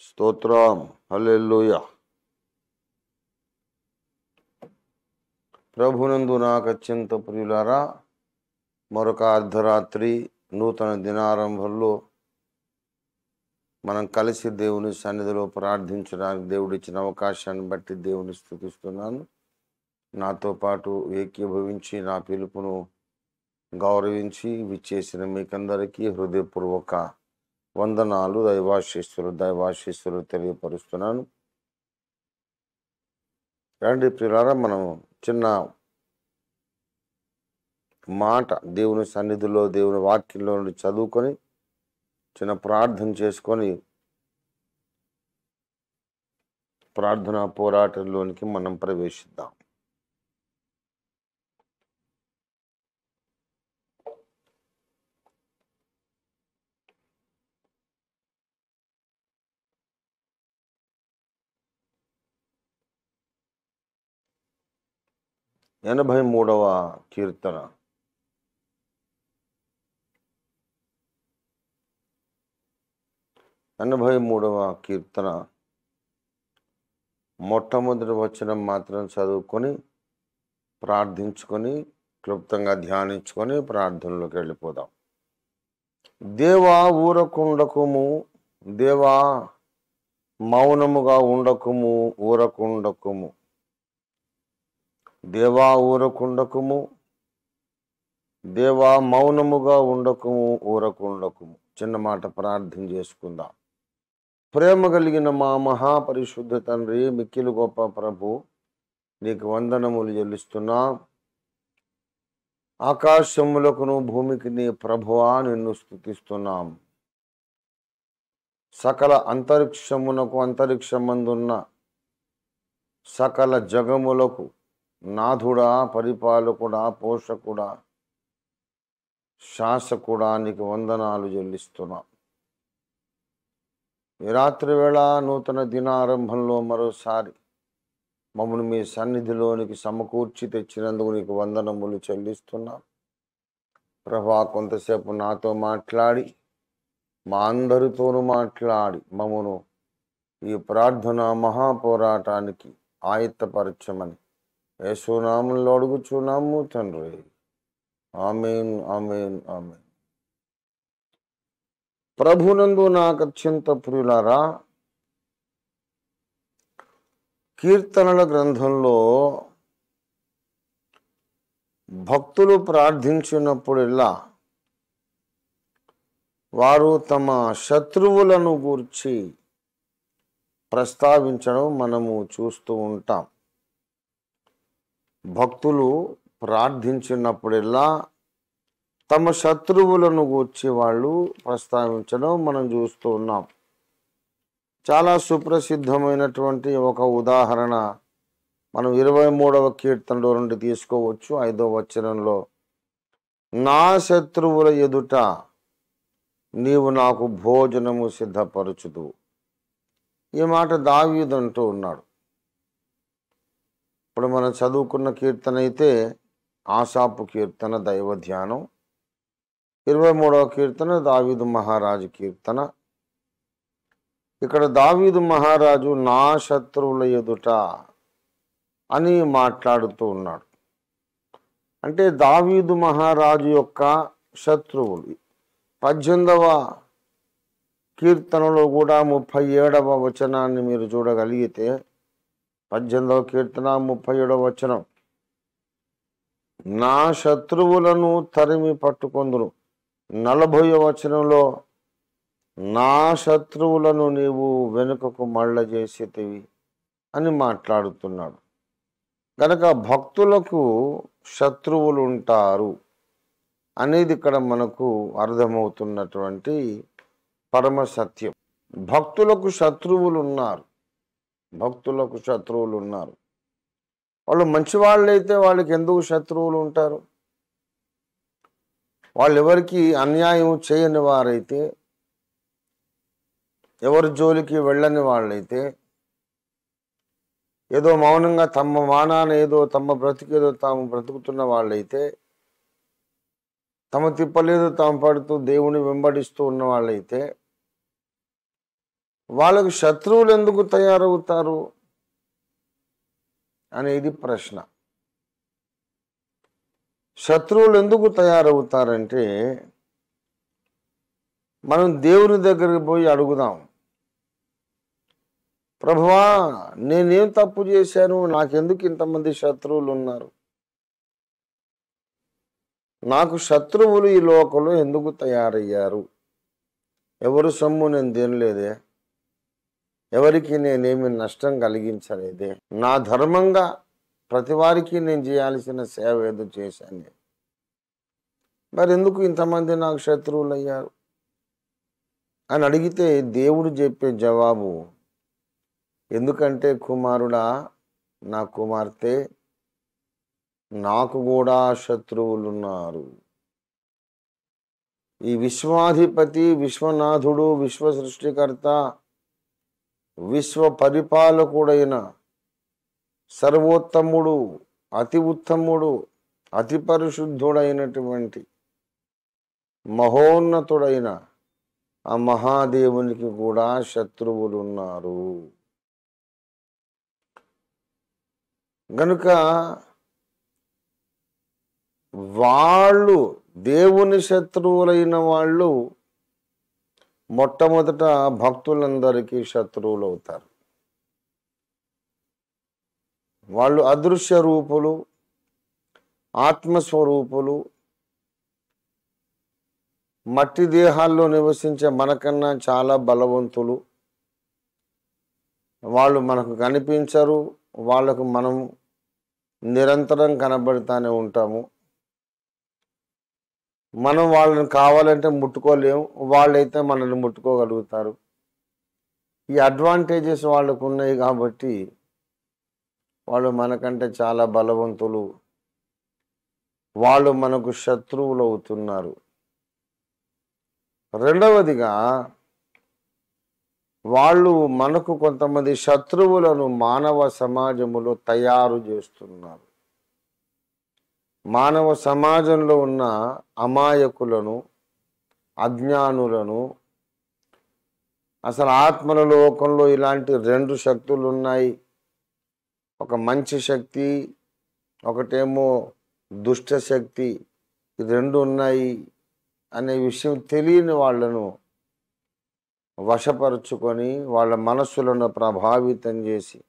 స్తోత్రం. హల్లెలూయా. ప్రభునందు నాకు అత్యంత ప్రియులారా, మరొక అర్ధరాత్రి నూతన దినారంభంలో మనం కలిసి దేవుని సన్నిధిలో ప్రార్థించడానికి దేవుడిచ్చిన అవకాశాన్ని బట్టి దేవుని స్తుతిస్తున్నాను. నాతో పాటు ఏకీభవించి నా పిలుపును గౌరవించి విచ్చేసిన మీకందరికీ హృదయపూర్వక వందనాలు, దైవాశీస్సులు తెలియపరుస్తున్నాను. రండి ప్రియులారా, మనం చిన్న మాట దేవుని సన్నిధిలో దేవుని వాక్యంలో నుండి చదువుకొని చిన్న ప్రార్థన చేసుకొని ప్రార్థనా పోరాటంలోనికి మనం ప్రవేశిద్దాం. ఎనభై 83వ కీర్తన. మొట్టమొదటి వచనం మాత్రం చదువుకొని ప్రార్థించుకొని క్లుప్తంగా ధ్యానించుకొని ప్రార్థనలోకి వెళ్ళిపోదాం. దేవా ఊరకుండకుము, దేవా మౌనముగా ఉండకుము, ఊరకుండకుము. దేవా ఊరకుండకుము, దేవా మౌనముగా ఉండకుము, ఊరకుండకుము. చిన్న మాట ప్రార్థన చేసుకుందాం. ప్రేమ కలిగిన మా మహాపరిశుద్ధ తండ్రి, మిక్కిలి గొప్ప ప్రభు, నీకు వందనములు చెల్లిస్తున్నా. ఆకాశములకును భూమికి నీ ప్రభువా నిన్ను స్తుతిస్తున్నాం. సకల అంతరిక్షమునకు అంతరిక్షమందున్న సకల జగములకు నాథుడా, పరిపాలకుడా, పోషకుడా, శాసకుడా, నీకు వందనాలు చెల్లిస్తున్నాం. ఈ రాత్రి వేళ నూతన దినారంభంలో మరోసారి మమ్మల్ని మీ సన్నిధిలోనికి సమకూర్చి తెచ్చినందుకు నీకు వందనములు చెల్లిస్తున్నాం. ప్రభా, కొంతసేపు నాతో మాట్లాడి మా అందరితోనూ మాట్లాడి మమ్మను ఈ ప్రార్థన మహాపోరాటానికి ఆయత్తపరచమని యేసునామములో అడుగుచున్నాము తండ్రి. ఆమేన్, ఆమేన్, ఆమేన్. ప్రభునందు నాకు అత్యంత ప్రియులారా, కీర్తనల గ్రంథంలో భక్తులు ప్రార్థించినప్పుడల్లా వారు తమ శత్రువులను గూర్చి ప్రస్తావించడం మనము చూస్తూ ఉంటాం. భక్తులు ప్రార్థించినప్పుడల్లా తమ శత్రువులను గూర్చి వాళ్ళు ప్రస్తావించడం మనం చూస్తూ ఉన్నాం. చాలా సుప్రసిద్ధమైనటువంటి ఒక ఉదాహరణ మనం 23వ కీర్తనలో నుండి తీసుకోవచ్చు. 5వ వచనంలో, నా శత్రువుల ఎదుట నీవు నాకు భోజనము సిద్ధపరచుదు. ఈ మాట దావీదు అంటూ ఉన్నాడు. ఇప్పుడు మనం చదువుకున్న కీర్తన అయితే ఆసాపు కీర్తన, దైవ ధ్యానం. 23వ కీర్తన దావీదు మహారాజు కీర్తన. ఇక్కడ దావీదు మహారాజు నా శత్రువుల ఎదుట అని మాట్లాడుతూ ఉన్నాడు. అంటే దావీదు మహారాజు యొక్క శత్రువులు. 18వ కీర్తనలో కూడా 37వ వచనాన్ని మీరు చూడగలిగితే, 18వ కీర్తన 37వ వచనం, నా శత్రువులను తరిమి పట్టుకొందును. 40వ వచనంలో, నా శత్రువులను నీవు వెనుకకు మళ్ళ చేసేటివి అని మాట్లాడుతున్నాడు. కనుక భక్తులకు శత్రువులు ఉంటారు అనేది ఇక్కడ మనకు అర్థమవుతున్నటువంటి పరమ సత్యం. భక్తులకు శత్రువులు ఉన్నారు. భక్తులకు శత్రువులు ఉన్నారు. వాళ్ళు మంచివాళ్ళైతే వాళ్ళకి ఎందుకు శత్రువులు ఉంటారు? వాళ్ళు ఎవరికి అన్యాయం చేయని వారైతే, ఎవరి జోలికి వెళ్ళని వాళ్ళైతే, ఏదో మౌనంగా తమ మానాన ఏదో తమ బ్రతికేదో తాము బ్రతుకుతున్న వాళ్ళైతే, తమ తిప్పలేదో తాము పడుతూ దేవుని వెంబడిస్తూ ఉన్న వాళ్ళైతే, వాళ్ళకు శత్రువులు ఎందుకు తయారవుతారు అనేది ప్రశ్న. శత్రువులు ఎందుకు తయారవుతారంటే, మనం దేవుని దగ్గరికి పోయి అడుగుదాం, ప్రభువా నేనేం తప్పు చేశాను, నాకెందుకు ఇంతమంది శత్రువులు ఉన్నారు, నాకు శత్రువులు ఈ లోకంలో ఎందుకు తయారయ్యారు, ఎవరు సొమ్ము నేను తినలేదే, ఎవరికి నేనేమి నష్టం కలిగించలేదే, నా ధర్మంగా ప్రతి వారికి నేను చేయాల్సిన సేవ ఏదో చేశాను, మరి ఎందుకు ఇంతమంది నాకు శత్రువులు అయ్యారు అని అడిగితే దేవుడు చెప్పే జవాబు, ఎందుకంటే కుమారుడా, నా కుమార్తె, నాకు కూడా శత్రువులున్నారు. ఈ విశ్వాధిపతి, విశ్వనాథుడు, విశ్వ సృష్టికర్త, విశ్వ పరిపాలకుడైన సర్వోత్తముడు, అతి ఉత్తముడు, అతి పరిశుద్ధుడైనటువంటి మహోన్నతుడైన ఆ మహాదేవునికి కూడా శత్రువులు ఉన్నారు. గనుక వాళ్ళు దేవుని శత్రువులైన వాళ్ళు మొట్టమొదట భక్తులందరికీ శత్రువులు అవుతారు. వాళ్ళు అదృశ్య రూపులు, ఆత్మస్వరూపులు, మట్టి దేహాల్లో నివసించే మనకన్నా చాలా బలవంతులు. వాళ్ళు మనకు కనిపించరు, వాళ్ళకు మనం నిరంతరం కనబడుతూనే ఉంటాము. మనం వాళ్ళని కావాలంటే ముట్టుకోలేము, వాళ్ళైతే మనల్ని ముట్టుకోగలుగుతారు. ఈ అడ్వాంటేజెస్ వాళ్ళకు ఉన్నాయి కాబట్టి వాళ్ళు మనకంటే చాలా బలవంతులు, వాళ్ళు మనకు శత్రువులు అవుతున్నారు. రెండవదిగా, వాళ్ళు మనకు కొంతమంది శత్రువులను మానవ సమాజంలో తయారు చేస్తున్నారు. మానవ సమాజంలో ఉన్న అమాయకులను, అజ్ఞానులను, అసలు ఆత్మల లోకంలో ఇలాంటి రెండు శక్తులు ఉన్నాయి, ఒక మంచి శక్తి, ఒకటేమో దుష్ట శక్తి, ఈ రెండు ఉన్నాయి అనే విషయం తెలియని వాళ్ళను వశపరుచుకొని వాళ్ళ మనస్సులను ప్రభావితం చేసి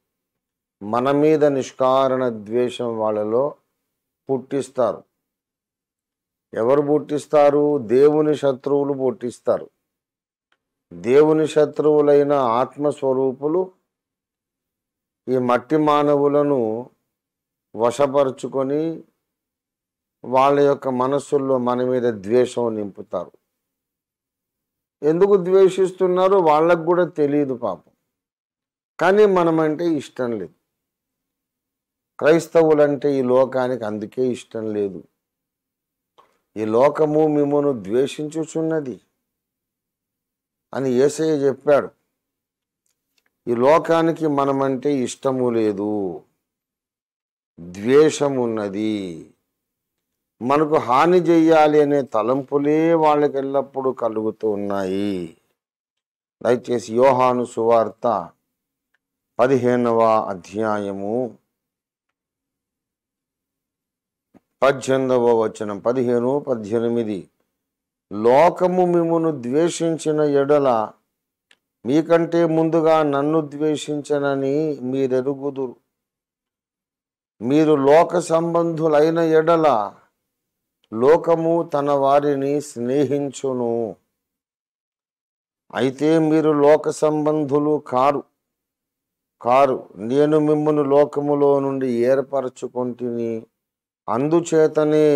మన మీద నిష్కారణ ద్వేషం వాళ్ళలో పుట్టిస్తారు. ఎవరు పుట్టిస్తారు? దేవుని శత్రువులు పుట్టిస్తారు. దేవుని శత్రువులైన ఆత్మస్వరూపులు ఈ మట్టి మానవులను వశపరుచుకొని వాళ్ళ యొక్క మనస్సుల్లో మన మీద ద్వేషం నింపుతారు. ఎందుకు ద్వేషిస్తున్నారో వాళ్ళకు కూడా తెలియదు పాపం. కానీ మనమంటే ఇష్టం లేదు. క్రైస్తవులంటే ఈ లోకానికి అందుకే ఇష్టం లేదు. ఈ లోకము మిమ్మల్ని ద్వేషించుచున్నది అని యేసయ్య చెప్పాడు. ఈ లోకానికి మనమంటే ఇష్టము లేదు, ద్వేషం ఉన్నది. మనకు హాని చెయ్యాలి అనే తలంపులే వాళ్ళకి ఎల్లప్పుడూ కలుగుతూ ఉన్నాయి. దయచేసి యోహాను సువార్త 15వ అధ్యాయము 18వ వచనం, 15, 18. లోకము మిమ్మును ద్వేషించిన ఎడల మీకంటే ముందుగా నన్ను ద్వేషించనని మీరెరుగుదురు. మీరు లోక సంబంధులైన ఎడల లోకము తన వారిని స్నేహించును. అయితే మీరు లోక సంబంధులు కారు, నేను మిమ్మును లోకములో నుండి ఏర్పరచుకొంటిని, అందుచేతనే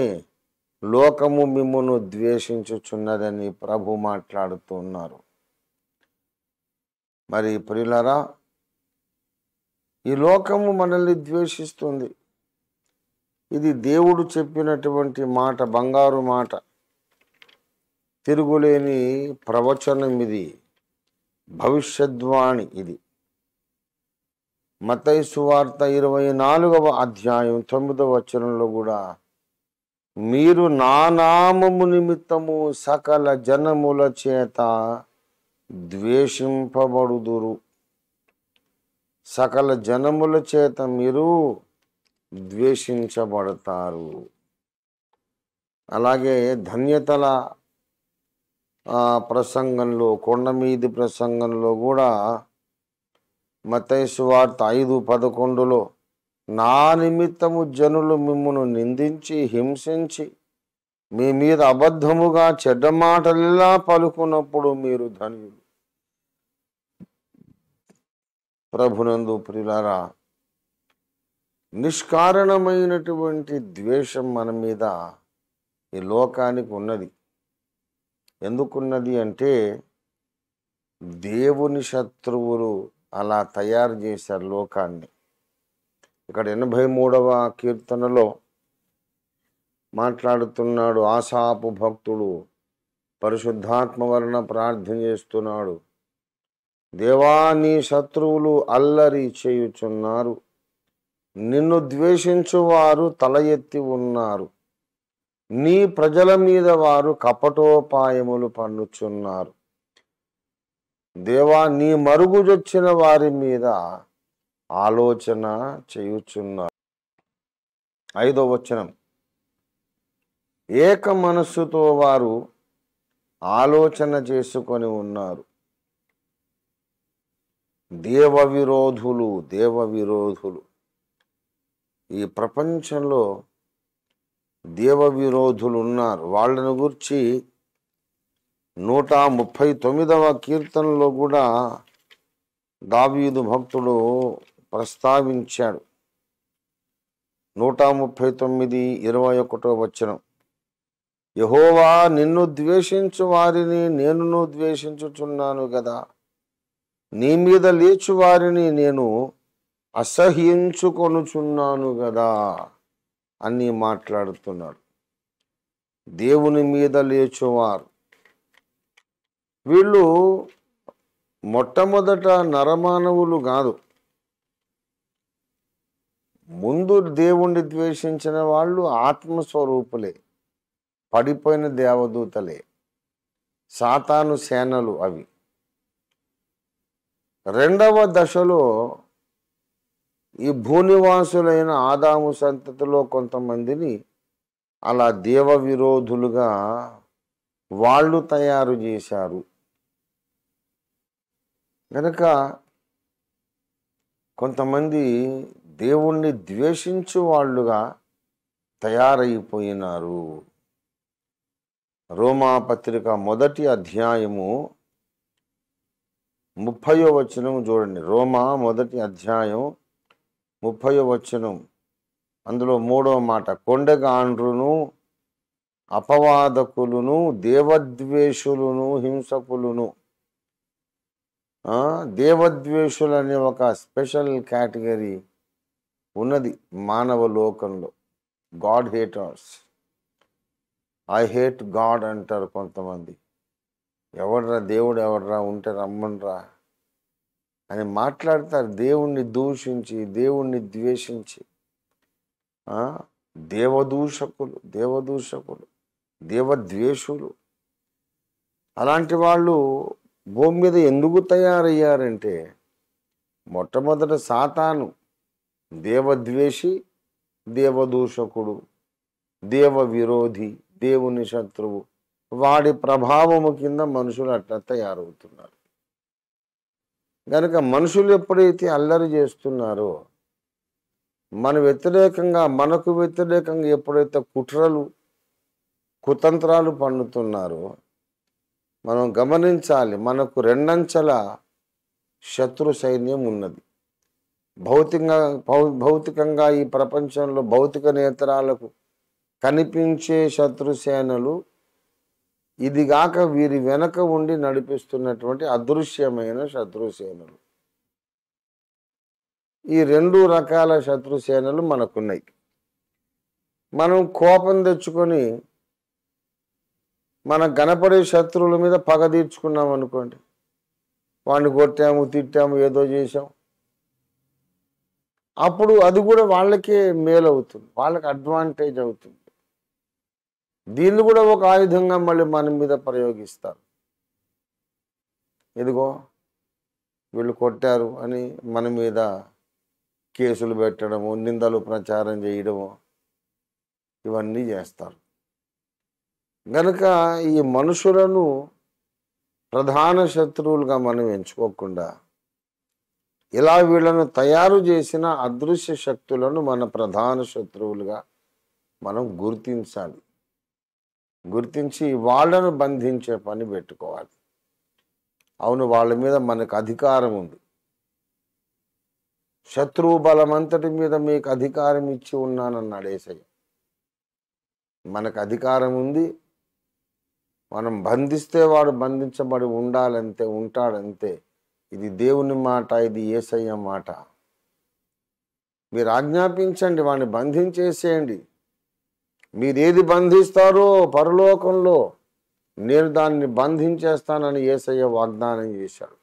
లోకము మిమ్మును ద్వేషించుచున్నదని ప్రభు మాట్లాడుతున్నారు. మరి ప్రియులారా, ఈ లోకము మనల్ని ద్వేషిస్తుంది. ఇది దేవుడు చెప్పినటువంటి మాట, బంగారు మాట, తిరుగులేని ప్రవచనం, ఇది భవిష్యద్వాణి. ఇది మత్తయి సువార్త 24వ అధ్యాయం 9వ వచనంలో కూడా, మీరు నా నామము నిమిత్తము సకల జనముల చేత ద్వేషింపబడుదురు. సకల జనముల చేత మీరు ద్వేషించబడతారు. అలాగే ధన్యతల ప్రసంగంలో, కొండ మీది ప్రసంగంలో కూడా మత్తయి సువార్త 5:11 నా నిమిత్తము జనులు మిమ్మును నిందించి హింసించి మీ మీద అబద్ధముగా చెడ్డ మాటలెల్లా పలుకున్నప్పుడు మీరు ధన్యులు. ప్రభునందు ప్రియులారా, నిష్కారణమైనటువంటి ద్వేషం మన మీద ఈ లోకానికి ఉన్నది. ఎందుకున్నది అంటే దేవుని శత్రువులు అలా తయారు చేశారు లోకాన్ని. ఇక్కడ 83వ కీర్తనలో మాట్లాడుతున్నాడు ఆసాపు భక్తుడు, పరిశుద్ధాత్మ వలన ప్రార్థన చేస్తున్నాడు. దేవా, నీ శత్రువులు అల్లరి చేయుచున్నారు, నిన్ను ద్వేషించువారు తల ఎత్తి ఉన్నారు, నీ ప్రజల మీద వారు కపటోపాయములు పన్నుచున్నారు. దేవా, నీ మరుగుజొచ్చిన వారి మీద ఆలోచన చేయుచున్నారు. 5వ వచనం, ఏక మనస్సుతో వారు ఆలోచన చేసుకొని ఉన్నారు. దేవ విరోధులు ఈ ప్రపంచంలో దేవ విరోధులు ఉన్నారు. వాళ్ళని గురించి 139వ కీర్తనలో కూడా దావీదు భక్తుడు ప్రస్తావించాడు. 139:21 వచనం, యెహోవా, నిన్ను ద్వేషించు వారిని నేనును ద్వేషించుచున్నాను కదా, నీ మీద లేచు వారిని నేను అసహ్యించుకొనుచున్నాను కదా అని మాట్లాడుతున్నాడు. దేవుని మీద లేచువారు వీళ్ళు మొట్టమొదట నరమానవులు కాదు. ముందు దేవుణ్ణి ద్వేషించిన వాళ్ళు ఆత్మస్వరూపులే, పడిపోయిన దేవదూతలే, సాతాను సేనలు అవి. రెండవ దశలో ఈ భూనివాసులైన ఆదాము సంతతిలో కొంతమందిని అలా దేవ విరోధులుగా వాళ్ళు తయారు చేశారు. కనుక కొంతమంది దేవుణ్ణి ద్వేషించు వాళ్ళుగా తయారైపోయినారు. రోమాపత్రిక 1వ అధ్యాయము 30వ వచనం చూడండి. రోమా 1వ అధ్యాయం 30వ వచనం, అందులో 3వ మాట, కొండగాండ్రును అపవాదకులను దేవద్వేషులను హింసకులను. దేవద్వేషులు అనే ఒక స్పెషల్ కేటగిరీ ఉన్నది మానవ లోకంలో. God haters, I hate God అంటారు కొంతమంది. ఎవడ్రా దేవుడు, ఎవడ్రా ఉంటే రమ్మన్రా అని మాట్లాడతారు. దేవుణ్ణి దూషించి, దేవుణ్ణి ద్వేషించి దేవదూషకులు, దేవద్వేషులు. అలాంటి వాళ్ళు భూమి మీద ఎందుకు తయారయ్యారంటే, మొట్టమొదట సాతాను దేవద్వేషి, దేవదూషకుడు, దేవ విరోధి, దేవుని శత్రువు. వాడి ప్రభావము కింద మనుషులు అట్లా తయారవుతున్నారు. కనుక మనుషులు ఎప్పుడైతే అల్లరి చేస్తున్నారో, మనకు వ్యతిరేకంగా ఎప్పుడైతే కుట్రలు కుతంత్రాలు పన్నుతున్నారో, మనం గమనించాలి, మనకు రెండంచెల శత్రు సైన్యం ఉన్నది. భౌతికంగా ఈ ప్రపంచంలో భౌతిక నేత్రాలకు కనిపించే శత్రు సేనలు, ఇదిగాక వీరి వెనక ఉండి నడిపిస్తున్నటువంటి అదృశ్యమైన శత్రు సేనలు. ఈ 2 రకాల శత్రు సేనలు మనకున్నాయి. మనం కోపం తెచ్చుకొని మన కనపడే శత్రువుల మీద పగ తీర్చుకున్నాం అనుకోండి, వాడిని కొట్టాము, తిట్టాము, ఏదో చేసాం, అప్పుడు అది కూడా వాళ్ళకే మేలు అవుతుంది, వాళ్ళకి అడ్వాంటేజ్ అవుతుంది. దీన్ని కూడా ఒక ఆయుధంగా మళ్ళీ మన మీద ప్రయోగిస్తారు. ఇదిగో వీళ్ళు కొట్టారు అని మన మీద కేసులు పెట్టడము, నిందలు ప్రచారం చేయడము, ఇవన్నీ చేస్తారు. గనుక ఈ మనుషులను ప్రధాన శత్రువులుగా మనం ఎంచుకోకుండా ఇలా వీళ్ళను తయారు చేసిన అదృశ్య శక్తులను మన ప్రధాన శత్రువులుగా మనం గుర్తించాలి. గుర్తించి వాళ్ళను బంధించే పని పెట్టుకోవాలి. అవును, వాళ్ళ మీద మనకు అధికారం ఉంది. శత్రువు బలమంతటి మీద మీకు అధికారం ఇచ్చి ఉన్నానన్నాడు యేసయ్య. మనకు అధికారం ఉంది. మనం బంధిస్తే వాడు బంధించబడి ఉండాలంతే, ఉంటాడంతే. ఇది దేవుని మాట, ఇది యేసయ్య మాట. మీరు ఆజ్ఞాపించండి, వాడిని బంధించేసేయండి. మీరేది బంధిస్తారో పరలోకంలో నేను దాన్ని బంధించేస్తానని యేసయ్య వాగ్దానం చేశాడు.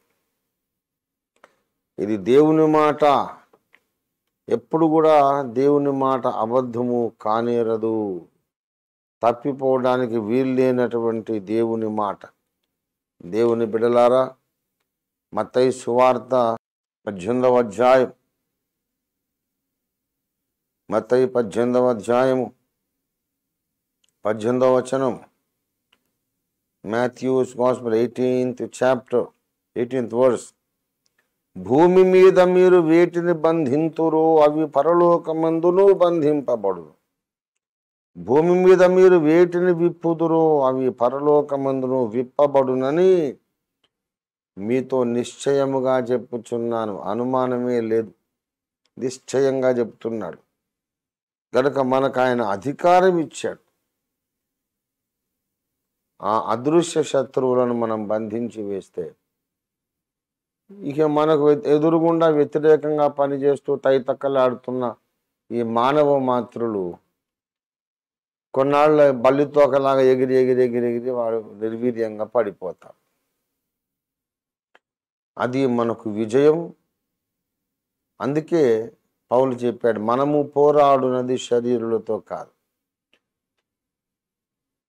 ఇది దేవుని మాట. ఎప్పుడు కూడా దేవుని మాట అబద్ధము కానేరదు. తప్పిపోవడానికి వీలు లేనటువంటి దేవుని మాట. దేవుని బిడ్డలారా, మత్తయి సువార్త 18వ అధ్యాయం, మత్తయి 18వ అధ్యాయము 18వ వచనం, Mathews gospel 18th chapter 18th verse. భూమి మీద మీరు వేటిని బంధింతురో అవి పరలోకమందును బంధింపబడు. భూమి మీద మీరు వేటిని విప్పుదురో అవి పరలోకమందును విప్పబడునని మీతో నిశ్చయముగా చెప్పుచున్నాను. అనుమానమే లేదు, నిశ్చయంగా చెప్తున్నాడు. కనుక మనకు ఆయన అధికారం ఇచ్చాడు. ఆ అదృశ్య శత్రువులను మనం బంధించి వేస్తే ఇక మనకు ఎదురుగుండా వ్యతిరేకంగా పనిచేస్తూ తైతక్కలాడుతున్న ఈ మానవ మాతృలు కొన్నాళ్ళ బల్లితోకలాగా ఎగిరి ఎగిరి ఎగిరి ఎగిరి వాడు నిర్వీర్యంగా పడిపోతారు. అది మనకు విజయం. అందుకే పౌలు చెప్పాడు, మనము పోరాడునది శరీరులతో కాదు.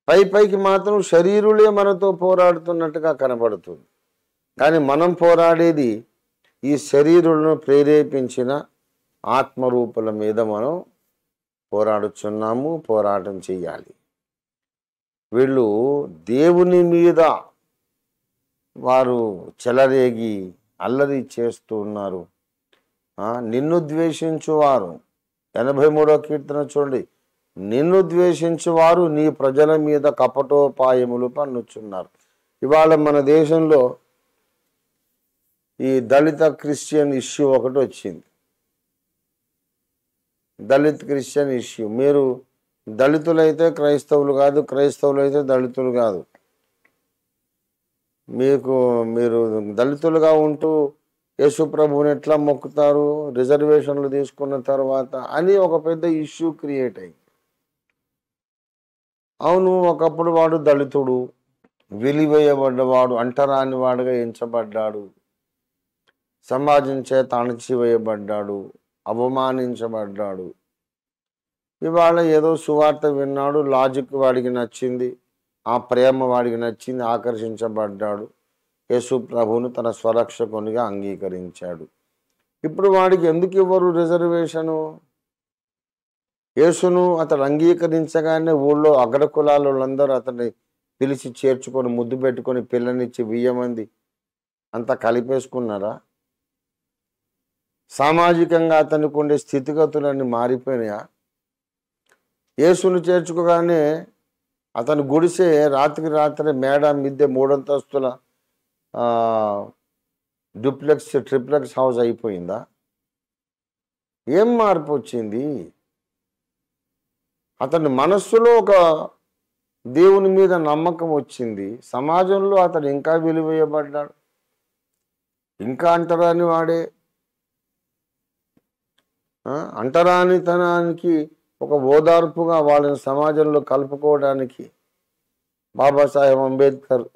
పైకి మాత్రం శరీరులే మనతో పోరాడుతున్నట్టుగా కనబడుతుంది. కానీ మనం పోరాడేది ఈ శరీరులను ప్రేరేపించిన ఆత్మరూపుల మీద మనం పోరాడుచున్నాము, పోరాటం చెయ్యాలి. వీళ్ళు దేవుని మీద వారు చెలరేగి అల్లరి చేస్తూ ఉన్నారు. నిన్ను ద్వేషించువారు, 83వ కీర్తన చూడండి, నిన్ను ద్వేషించువారు నీ ప్రజల మీద కపటోపాయములు పన్నుచున్నారు. ఇవాళ మన దేశంలో ఈ దళిత క్రిస్టియన్ ఇష్యూ ఒకటి వచ్చింది. Dalit Christian issue. మీరు దళితులైతే క్రైస్తవులు కాదు, క్రైస్తవులైతే దళితులు కాదు. మీరు దళితులుగా ఉంటూ యేసు ప్రభువుని ఎట్లా మొక్కుతారు, రిజర్వేషన్లు తీసుకున్న తర్వాత అని ఒక పెద్ద ఇష్యూ క్రియేట్ అయింది. అవును, ఒకప్పుడు వాడు దళితుడు, వెలివేయబడ్డవాడు, అంటరాని వాడుగా ఎంచబడ్డాడు, సమాజం చేత అణచివేయబడ్డాడు, అవమానించబడ్డాడు. ఇవాళ ఏదో సువార్త విన్నాడు, లాజిక్ వాడికి నచ్చింది, ఆ ప్రేమ వాడికి నచ్చింది, ఆకర్షించబడ్డాడు, యేసు ప్రభువును తన స్వరక్షకునిగా అంగీకరించాడు. ఇప్పుడు వాడికి ఎందుకు ఇవ్వరు రిజర్వేషను? యేసును అతడు అంగీకరించగానే ఊళ్ళో అగ్రకులాల వాళ్ళందరూ అతన్ని పిలిచి చేర్చుకొని ముద్దు పెట్టుకొని పిల్లనిచ్చి 1000 మంది అంతా కలిపేసుకున్నారా? సామాజికంగా అతనికి ఉండే స్థితిగతులన్నీ మారిపోయినాయా? యేసును చేర్చుకోగానే అతను గుడిసే రాత్రికి రాత్రి మేడ మిద్దె 3 అంతస్తుల డూప్లెక్స్ ట్రిప్లెక్స్ హౌస్ అయిపోయిందా? ఏం మార్పు వచ్చింది? అతని మనస్సులో ఒక దేవుని మీద నమ్మకం వచ్చింది. సమాజంలో అతను ఇంకా విలువేయబడ్డాడు, ఇంకా అంటరాని వాడే. అంటరానితనానికి ఒక ఓదార్పుగా వాళ్ళని సమాజంలో కలుపుకోవడానికి బాబాసాహెబ్ అంబేద్కర్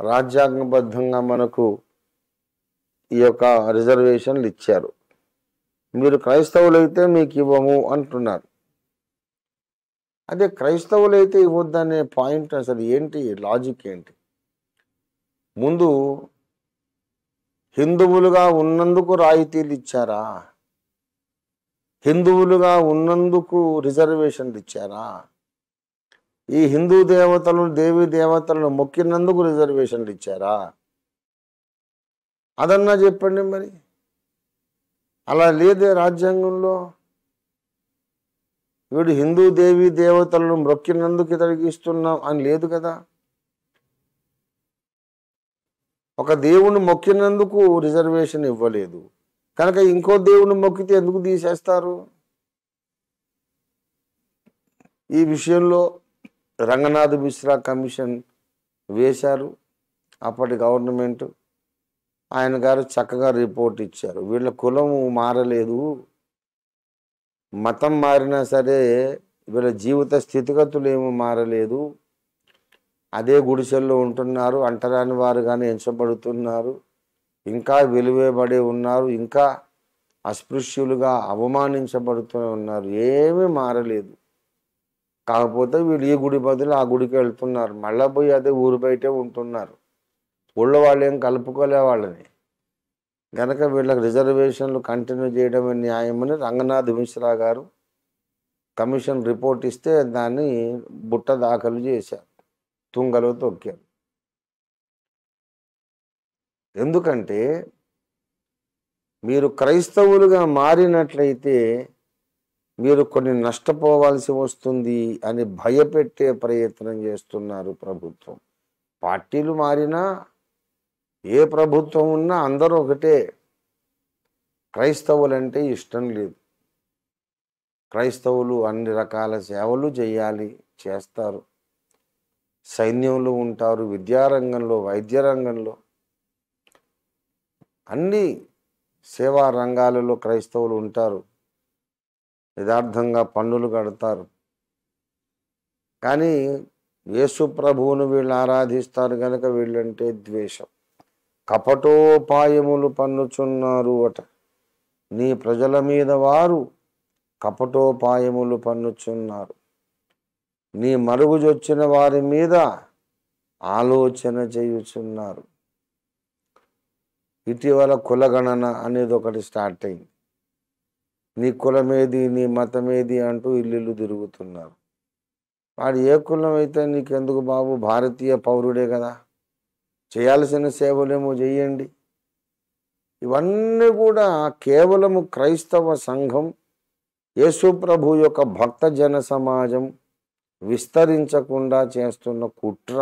రాజ్యాంగబద్ధంగా మనకు ఈ యొక్క రిజర్వేషన్లు ఇచ్చారు. మీరు క్రైస్తవులైతే మీకు ఇవ్వము అంటున్నారు. అదే క్రైస్తవులైతే ఇవ్వద్దనే పాయింట్ అసలు ఏంటి, లాజిక్ ఏంటి? ముందు హిందువులుగా ఉన్నందుకు రాయితీలు ఇచ్చారా? హిందువులుగా ఉన్నందుకు రిజర్వేషన్లు ఇచ్చారా? ఈ హిందూ దేవతలను, దేవీ దేవతలను మొక్కినందుకు రిజర్వేషన్లు ఇచ్చారా? అదన్నా చెప్పండి మరి. అలా లేదే రాజ్యాంగంలో. వీడు హిందూ దేవీ దేవతలను మొక్కినందుకు ఇతడికి ఇస్తున్నాం అని లేదు కదా. ఒక దేవుణ్ణి మొక్కినందుకు రిజర్వేషన్ ఇవ్వలేదు కనుక ఇంకో దేవుణ్ణి మొక్కితే ఎందుకు తీసేస్తారు? ఈ విషయంలో రంగనాథ్ మిశ్రా కమిషన్ వేశారు అప్పటి గవర్నమెంట్. ఆయన గారు చక్కగా రిపోర్ట్ ఇచ్చారు. వీళ్ళ కులం మారలేదు, మతం మారినా సరే వీళ్ళ జీవిత స్థితిగతులు ఏమీ మారలేదు, అదే గుడిసెల్లో ఉంటున్నారు, అంటరాని వారుగానే ఎంచబడుతున్నారు, ఇంకా వెలువేబడి ఉన్నారు, ఇంకా అస్పృశ్యులుగా అవమానించబడుతూ ఉన్నారు, ఏమీ మారలేదు. కాకపోతే వీళ్ళు ఈ గుడి బదులు ఆ గుడికి వెళ్తున్నారు, మళ్ళా పోయి అదే ఊరు బయటే ఉంటున్నారు. ఊళ్ళో వాళ్ళు ఏం కలుపుకోలే వాళ్ళని. కనుక వీళ్ళకి రిజర్వేషన్లు కంటిన్యూ చేయడమే న్యాయమని రంగనాథ్ మిశ్రా గారు కమిషన్ రిపోర్ట్ ఇస్తే దాన్ని బుట్ట దాఖలు చేశారు, తుంగలో తొక్కారు. ఎందుకంటే మీరు క్రైస్తవులుగా మారినట్లయితే మీరు కొన్ని నష్టపోవాల్సి వస్తుంది అని భయపెట్టే ప్రయత్నం చేస్తున్నారు ప్రభుత్వం. పార్టీలు మారినా ఏ ప్రభుత్వం ఉన్నా అందరూ ఒకటే. క్రైస్తవులంటే ఇష్టం లేదు. క్రైస్తవులు అన్ని రకాల సేవలు చేయాలి, చేస్తారు. సైన్యంలో ఉంటారు, విద్యారంగంలో, వైద్య రంగంలో, అన్ని సేవా రంగాలలో క్రైస్తవులు ఉంటారు. యథార్థంగా పన్నులు కడతారు. కానీ యేసు ప్రభువును వీళ్ళు ఆరాధిస్తారు కనుక వీళ్ళంటే ద్వేషం. కపటోపాయములు పన్నుచున్నారు అట. నీ ప్రజల మీద వారు కపటోపాయములు పన్నుచున్నారు. నీ మరుగుజొచ్చిన వారి మీద ఆలోచన చేయుచున్నారు. ఇటీవల కులగణన అనేది ఒకటి స్టార్ట్ అయింది. నీ కులమేది, నీ మతమేది అంటూ ఇల్లు తిరుగుతున్నారు. వాడు ఏ కులం అయితే నీకెందుకు బాబు, భారతీయ పౌరుడే కదా, చేయాల్సిన సేవలేమో చేయండి. ఇవన్నీ కూడా కేవలము క్రైస్తవ సంఘం, యేసు ప్రభు యొక్క భక్త జన సమాజం విస్తరించకుండా చేస్తున్న కుట్ర,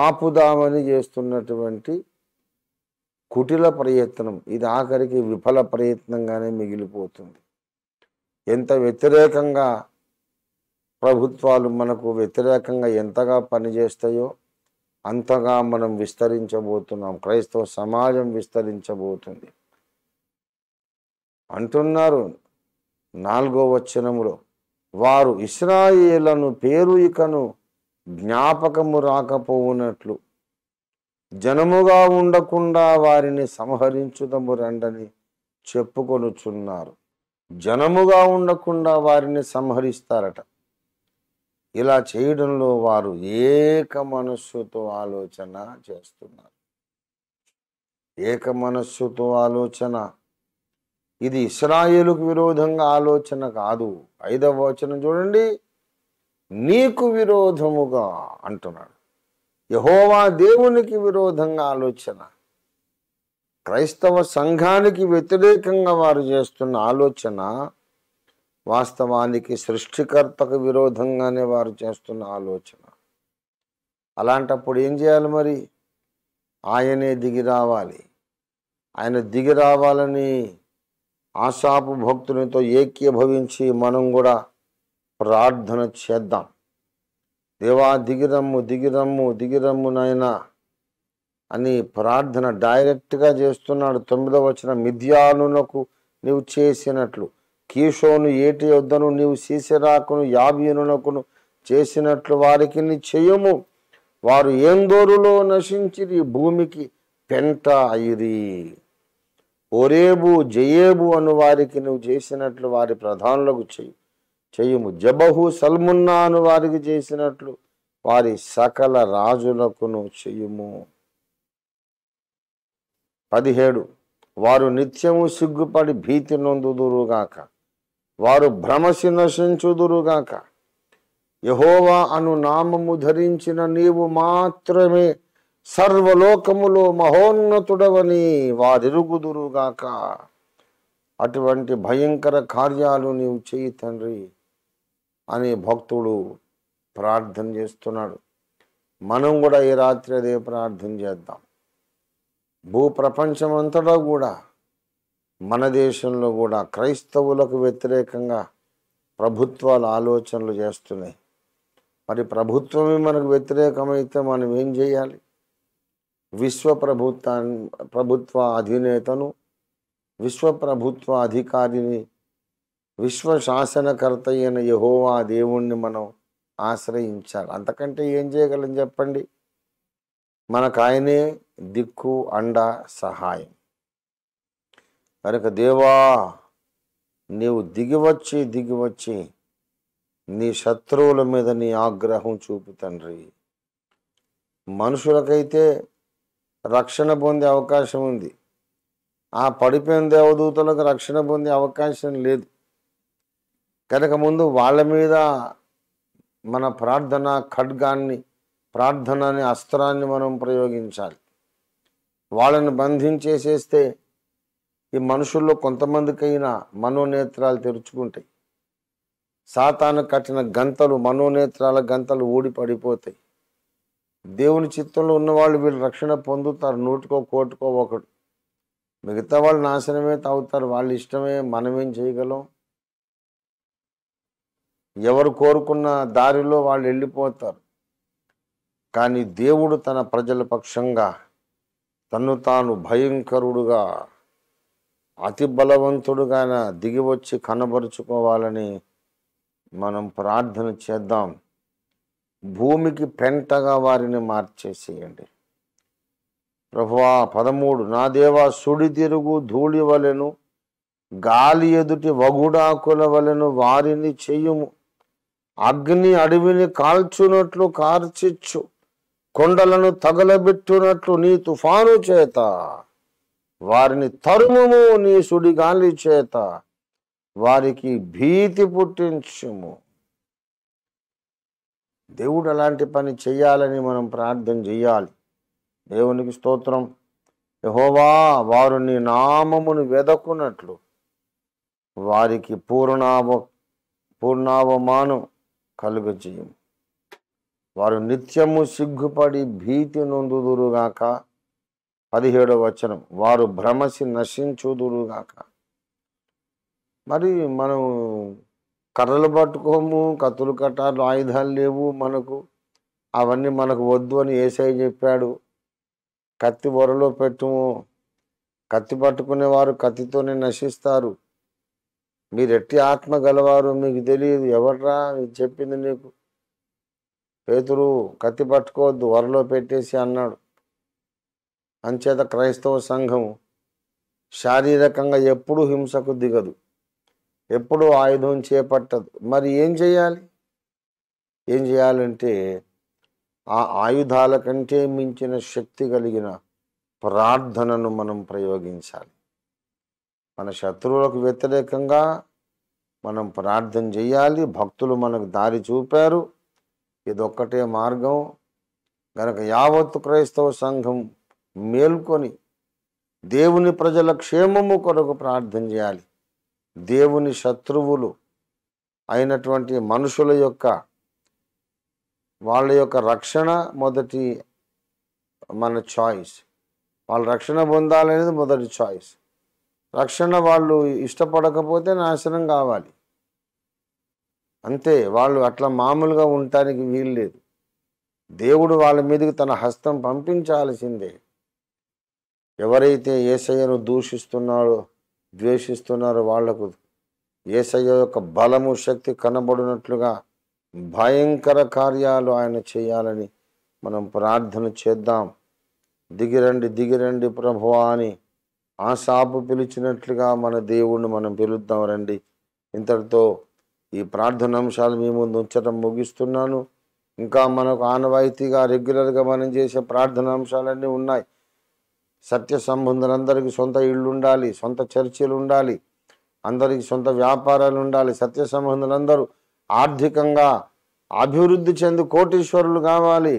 ఆపుదామని చేస్తున్నటువంటి కుటిల ప్రయత్నం. ఇది ఆఖరికి విఫల ప్రయత్నంగానే మిగిలిపోతుంది. ఎంత వ్యతిరేకంగా ప్రభుత్వాలు మనకు వ్యతిరేకంగా ఎంతగా పనిచేస్తాయో అంతగా మనం విస్తరించబోతున్నాం. క్రైస్తవ సమాజం విస్తరించబోతుంది అంటున్నారు 4వ వచనములో. వారు ఇశ్రాయేలును పేరు ఇకను జ్ఞాపకము రాకపోవునట్లు జనముగా ఉండకుండా వారిని సంహరించుదము రండని చెప్పుకొనుచున్నారు. జనముగా ఉండకుండా వారిని సంహరిస్తారట. ఇలా చేయడంలో వారు ఏక మనస్సుతో ఆలోచన చేస్తున్నారు. ఏక మనస్సుతో ఆలోచన. ఇది ఇశ్రాయేలుకు విరోధంగా ఆలోచన కాదు. 5వ వచనం చూడండి, నీకు విరోధముగా అంటున్నాడు. యెహోవా దేవునికి విరోధంగా ఆలోచన. క్రైస్తవ సంఘానికి వ్యతిరేకంగా వారు చేస్తున్న ఆలోచన వాస్తవానికి సృష్టికర్తకు విరోధంగానే వారు చేస్తున్న ఆలోచన. అలాంటప్పుడు ఏం చేయాలి మరి? ఆయనే దిగి రావాలి. ఆయన దిగి రావాలని ఆశాపు భక్తునితో ఏకీభవించి మనం కూడా ప్రార్థన చేద్దాం. దేవా దిగిరమ్ము, దిగిరమ్ము, దిగిరమ్ము నాయనా అని ప్రార్థన డైరెక్ట్గా చేస్తున్నాడు. 9వ వచనం, మిద్యానునకు నీవు చేసినట్లు, కీషోను ఏటి యొద్దను నీవు సీసెరాకును యాబీనునకును చేసినట్లు వారికి నీ చెయ్యము. వారు ఏందోరులో నశించిరి, భూమికి పెంట అయిరి. ఓరేబు జయేబు అను వారికి నువ్వు చేసినట్లు వారి ప్రధానులకు చెయ్యము. జబహు సల్మున్నా అను వారికి చేసినట్లు వారి సకల రాజులకును చెయ్యము. 17 వారు నిత్యము సిగ్గుపడి భీతి నొందుదురుగాక, వారు భ్రమసి నశించుదురుగాక. యెహోవా అను నామము ధరించిన నీవు మాత్రమే సర్వలోకములో మహోన్నతుడవని వారెరుగుదురుగాక. అటువంటి భయంకర కార్యాలు నీవు చేయి తండ్రి అని భక్తుడు ప్రార్థన చేస్తున్నాడు. మనం కూడా ఈ రాత్రి అదే ప్రార్థన చేద్దాం. భూప్రపంచం అంతటా కూడా, మన దేశంలో కూడా క్రైస్తవులకు వ్యతిరేకంగా ప్రభుత్వాలు ఆలోచనలు చేస్తున్నాయి. మరి ప్రభుత్వమే మనకు వ్యతిరేకమైతే మనం ఏం చేయాలి? ప్రభుత్వ అధినేతను, ప్రభుత్వ అధికారిని, శాసనకర్త అయిన యెహోవా దేవుణ్ణి మనం ఆశ్రయించాలి. అంతకంటే ఏం చేయగలం చెప్పండి? మనకు ఆయనే దిక్కు, అండ, సహాయం. కనుక దేవా, నీవు దిగివచ్చి నీ శత్రువుల మీద నీ ఆగ్రహం చూపు తండ్రి. మనుషులకైతే రక్షణ పొందే అవకాశం ఉంది, ఆ పడిపోయిన దేవదూతలకు రక్షణ పొందే అవకాశం లేదు. కనుక ముందు వాళ్ళ మీద మన ప్రార్థనని అస్త్రాన్ని మనం ప్రయోగించాలి. వాళ్ళని బంధించేసేస్తే ఈ మనుషుల్లో కొంతమందికైనా మనోనేత్రాలు తెరుచుకుంటాయి. సాతాను కట్టిన మనోనేత్రాల గంతలు ఊడి పడిపోతాయి. దేవుని చిత్తంలో ఉన్నవాళ్ళు వీళ్ళు రక్షణ పొందుతారు, 100కో 1,00,000కో ఒకడు. మిగతా వాళ్ళు నాశనమే తాగుతారు. వాళ్ళ ఇష్టమే, మనమేం చేయగలం? ఎవరు కోరుకున్న దారిలో వాళ్ళు వెళ్ళిపోతారు. కానీ దేవుడు తన ప్రజల పక్షంగా తన్ను తాను భయంకరుడుగా, అతి బలవంతుడుగా దిగివచ్చి కనబరుచుకోవాలని మనం ప్రార్థన చేద్దాం. భూమికి పెంటగా వారిని మార్చేసేయండి ప్రభువా. 13 నా దేవా, సుడి తిరుగు ధూళి వలెను, గాలి ఎదుటి వగుడాకుల వలెను వారిని చెయ్యుము. అగ్ని అడవిని కాల్చునట్లు కార్చిచ్చు, కొండలను తగలబెట్టునట్లు నీ తుఫాను చేత వారిని తరుముము. నీ సుడిగాలి చేత వారికి భీతి పుట్టించుము. దేవుడు అలాంటి పని చెయ్యాలని మనం ప్రార్థన చెయ్యాలి. దేవునికి స్తోత్రం. యెహోవా, వారు నీ నామమును వెదకున్నట్లు వారికి పూర్ణావమానం కలుగజేయము. వారు నిత్యము సిగ్గుపడి భీతి నొందుదురుగాక. 17వ వచనం వారు భ్రమసి నశించుదురుగాక. మరి మనం కర్రలు పట్టుకోము, కత్తులు కట్టాలు ఆయుధాలు లేవు మనకు. అవన్నీ మనకు వద్దు అని యేసయ్య చెప్పాడు. కత్తి బొరలో పెట్టుము. కత్తి పట్టుకునేవారు కత్తితోనే నశిస్తారు. మీరు ఎట్టి ఆత్మ గలవారు మీకు తెలియదు. ఎవర్రా చెప్పింది నీకు? పేతురు కత్తి పట్టుకోవద్దు, వరలో పెట్టేసి అన్నాడు. అంచేత క్రైస్తవ సంఘం శారీరకంగా ఎప్పుడూ హింసకు దిగదు, ఎప్పుడూ ఆయుధం చేపట్టదు. మరి ఏం చేయాలంటే ఆ ఆయుధాల కంటే మించిన శక్తి కలిగిన ప్రార్థనను మనం ప్రయోగించాలి. మన శత్రువులకు వ్యతిరేకంగా మనం ప్రార్థన చేయాలి. భక్తులు మనకు దారి చూపారు, ఇదొక్కటే మార్గం. గనక యావత్తు క్రైస్తవ సంఘం మేల్కొని దేవుని ప్రజల క్షేమము కొరకు ప్రార్థన చేయాలి. దేవుని శత్రువులు అయినటువంటి మనుషుల వాళ్ళ యొక్క రక్షణ మొదటి మన చాయిస్. వాళ్ళు రక్షణ పొందాలనేది మొదటి చాయిస్. రక్షణ వాళ్ళు ఇష్టపడకపోతే నాశనం కావాలి అంతే. వాళ్ళు అట్లా మామూలుగా ఉండటానికి వీలు లేదు. దేవుడు వాళ్ళ మీదకి తన హస్తం పంపించాల్సిందే. ఎవరైతే యేసయ్యను దూషిస్తున్నారో, ద్వేషిస్తున్నారో వాళ్లకు యేసయ్య యొక్క బలము, శక్తి కనబడినట్లుగా భయంకర కార్యాలు ఆయన చేయాలని మనం ప్రార్థన చేద్దాం. దిగిరండి ప్రభువా అని ఆశాపు పిలిచినట్లుగా మన దేవుణ్ణి మనం పిలుద్దాం రండి. ఇంతటితో ఈ ప్రార్థన అంశాలు మీ ముందు ఉంచడం ముగిస్తున్నాను. ఇంకా మనకు ఆనవాయితీగా రెగ్యులర్గా మనం చేసే ప్రార్థన అంశాలన్నీ ఉన్నాయి. సత్య సంబంధులందరికీ సొంత ఇళ్ళు ఉండాలి, సొంత చర్చిలు ఉండాలి, అందరికీ సొంత వ్యాపారాలు ఉండాలి. సత్య సంబంధులందరూ ఆర్థికంగా అభివృద్ధి చెంది కోటీశ్వరులు కావాలి.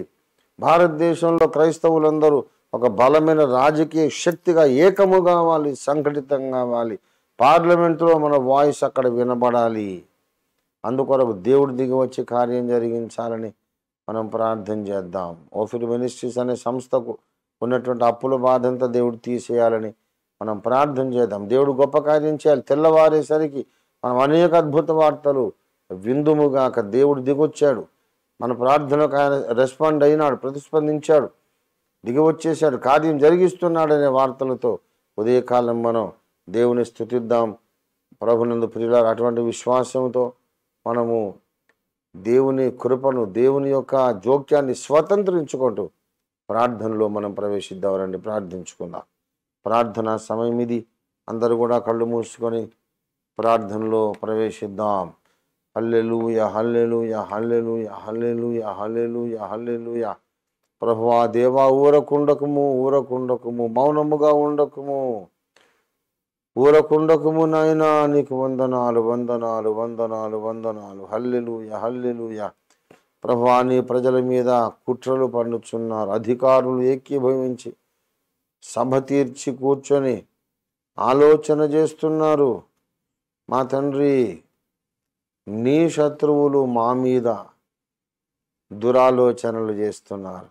భారతదేశంలో క్రైస్తవులందరూ ఒక బలమైన రాజకీయ శక్తిగా ఏకము కావాలి, సంఘటితం కావాలి. పార్లమెంటులో మన వాయిస్ అక్కడ వినబడాలి. అందుకొరకు దేవుడు దిగి వచ్చి కార్యం జరిగించాలని మనం ప్రార్థన చేద్దాం. ఓఫిర్ మినిస్ట్రీస్ అనే సంస్థకు ఉన్నటువంటి అప్పుల బాధంతా దేవుడు తీసేయాలని మనం ప్రార్థన చేద్దాం. దేవుడు గొప్ప కార్యం చేయాలి. తెల్లవారేసరికి మనం అనేక అద్భుత వార్తలు విందుముగాక. దేవుడు దిగొచ్చాడు, మన ప్రార్థనకు ఆయన రెస్పాండ్ అయినాడు, ప్రతిస్పందించాడు, దిగి వచ్చేసాడు, కార్యం జరిగిస్తున్నాడనే వార్తలతో ఉదయకాలం మనం దేవుని స్తుతిద్దాం. ప్రభునందు ప్రియులారా, అటువంటి విశ్వాసంతో మనము దేవుని కృపను, దేవుని యొక్క జోక్యాన్ని స్వతంత్రించుకుంటూ ప్రార్థనలో మనం ప్రవేశిద్దాం. రండి ప్రార్థించుకుందాం. ప్రార్థన సమయం ఇది. అందరూ కూడా కళ్ళు మూసుకొని ప్రార్థనలో ప్రవేశిద్దాం. హల్లెలూయా, హల్లెలూయా, హల్లెలూయా, హల్లెలూయా, హల్లెలూయా, హల్లెలూయా. ప్రభువా, దేవా, ఊరకుండకుము, ఊరకుండకుము, మౌనముగా ఉండకుము, ఊరకుండకుము నాయనా. నీకు వందనాలు, వందనాలు, వందనాలు, వందనాలు. హల్లెలూయా, హల్లెలూయా. ప్రభువా, నీ ప్రజల మీద కుట్రలు పండుచున్నారు. అధికారులు ఏకీభవించి సభ తీర్చి కూర్చొని ఆలోచన చేస్తున్నారు. మా తండ్రి, నీ శత్రువులు మా మీద దురాలోచనలు చేస్తున్నారు.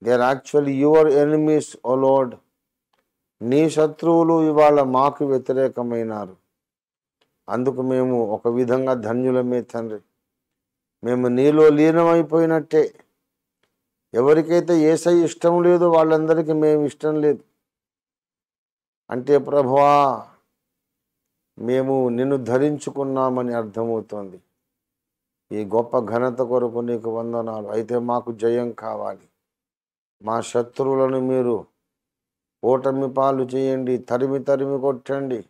They are actually your enemies, oh lord. నీ శత్రువులు ఇవాళ మాకు వ్యతిరేకమైనారు. అందుకు మేము ఒక విధంగా ధన్యులమే తండ్రి. మేము నీలో లీనమైపోయినట్టే. ఎవరికైతే యేసయ్య ఇష్టం లేదో వాళ్ళందరికీ మేము ఇష్టం లేదు అంటే ప్రభువా, మేము నిన్ను ధరించుకున్నామని అర్థమవుతోంది. ఈ గొప్ప ఘనత కొరకు నీకు వందనాలు. అయితే మాకు జయం కావాలి. మా శత్రువులను మీరు ఓటమి పాలు చేయండి, తరిమి తరిమి కొట్టండి,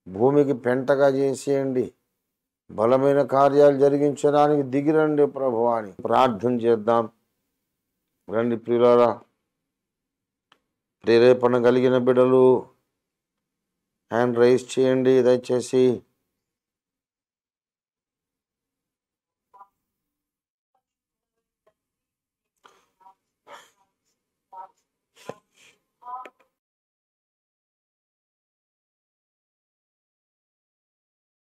భూమికి పెంటగా చేసేయండి. బలమైన కార్యాలు జరిగించడానికి దిగిరండి ప్రభువా అని ప్రార్థన చేద్దాం. రండి ప్రియులారా, ప్రేరేపణ కలిగిన బిడ్డలు హ్యాండ్ రైజ్ చేయండి. దయచేసి